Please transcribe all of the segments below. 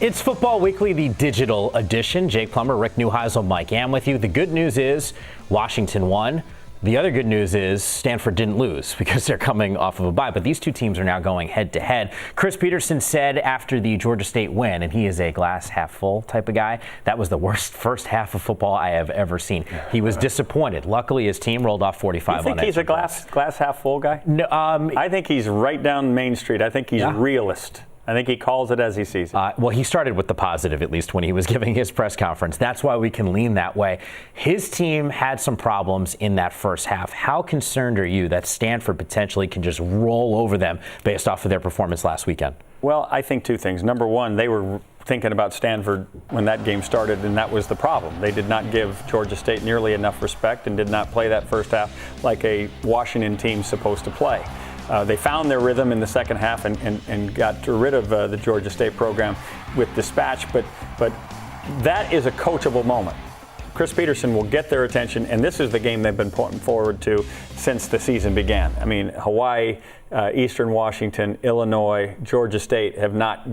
It's Football Weekly, the digital edition. Jake Plummer, Rick Neuheisel, Mike Am with you. The good news is Washington won. The other good news is Stanford didn't lose because they're coming off of a bye. But these two teams are now going head to head. Chris Peterson said after the Georgia State win, and he is a glass half full type of guy, that was the worst first half of football I have ever seen. He was disappointed. Luckily, his team rolled off 45 on that. You think he's a glass half full guy? No, I think he's right down Main Street. I think he's a realist. I think he calls it as he sees it. Well, he started with the positive, at least when he was giving his press conference. That's why we can lean that way. His team had some problems in that first half. How concerned are you that Stanford potentially can just roll over them based off of their performance last weekend? Well, I think two things. Number one, they were thinking about Stanford when that game started, and that was the problem. They did not give Georgia State nearly enough respect and did not play that first half like a Washington team's supposed to play. They found their rhythm in the second half and got rid of the Georgia State program with dispatch, but that is a coachable moment. Chris Peterson will get their attention, and this is the game they've been pointing forward to since the season began. I mean, Hawaii, Eastern Washington, Illinois, Georgia State have not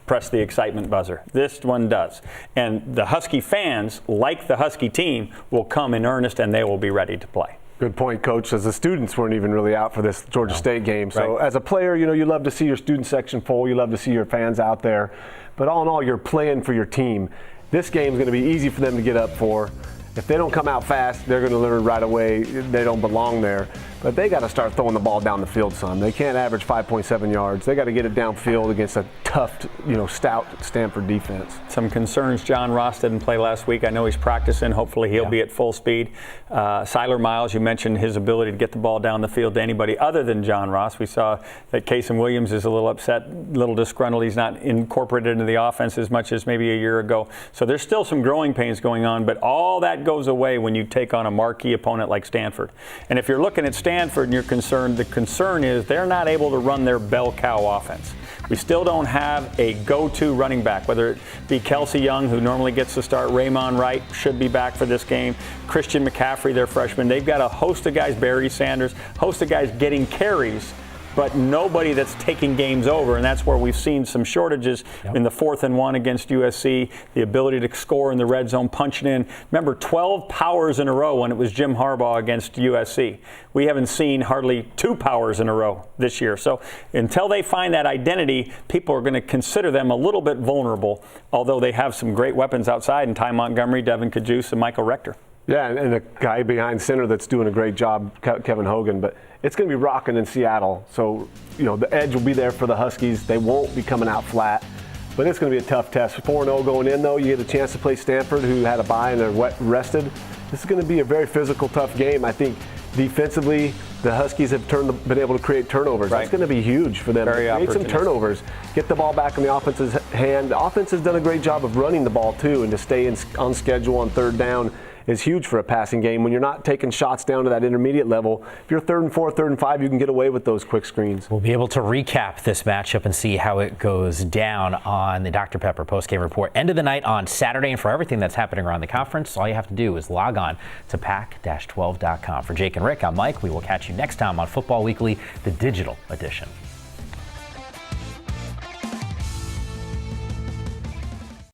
pressed the excitement buzzer. This one does. And the Husky fans, like the Husky team, will come in earnest and they will be ready to play. Good point, Coach, as the students weren't even really out for this Georgia State game. So as a player, you love to see your student section full. You love to see your fans out there. But all in all, you're playing for your team. This game is going to be easy for them to get up for. If they don't come out fast, they're going to learn right away they don't belong there. But they got to start throwing the ball down the field some. They can't average 5.7 yards. They got to get it downfield against a tough, stout Stanford defense. Some concerns. John Ross didn't play last week. I know he's practicing. Hopefully he'll be at full speed. Siler Miles, you mentioned his ability to get the ball down the field to anybody other than John Ross. We saw that Casey Williams is a little upset, a little disgruntled. He's not incorporated into the offense as much as maybe a year ago. So there's still some growing pains going on, but all that goes away when you take on a marquee opponent like Stanford. And if you're looking at Stanford and you're concerned, the concern is they're not able to run their bell cow offense. We still don't have a go-to running back, whether it be Kelsey Young, who normally gets to start. Raymond Wright should be back for this game. Christian McCaffrey, their freshman. They've got a host of guys, Barry Sanders, host of guys getting carries, but nobody that's taking games over, and that's where we've seen some shortages in the 4th and 1 against USC, the ability to score in the red zone, punching in. Remember, 12 powers in a row when it was Jim Harbaugh against USC. We haven't seen hardly 2 powers in a row this year. So until they find that identity, people are going to consider them a little bit vulnerable, although they have some great weapons outside in Ty Montgomery, Devin Kajus, and Michael Rector. Yeah, and a guy behind center that's doing a great job, Kevin Hogan. But it's going to be rocking in Seattle. So, the edge will be there for the Huskies. They won't be coming out flat. But it's going to be a tough test. 4-0 going in, though. You get a chance to play Stanford, who had a bye and they're rested. This is going to be a very physical, tough game. I think defensively, the Huskies have been able to create turnovers. That's going to be huge for them. Create some turnovers. Get the ball back in the offense's hand. The offense has done a great job of running the ball, too, and to stay on schedule on 3rd down is huge for a passing game. When you're not taking shots down to that intermediate level, if you're 3rd and 4, 3rd and 5, you can get away with those quick screens. We'll be able to recap this matchup and see how it goes down on the Dr. Pepper postgame report. End of the night on Saturday, and for everything that's happening around the conference, all you have to do is log on to pac-12.com. For Jake and Rick, I'm Mike. We will catch you next time on Football Weekly, the digital edition.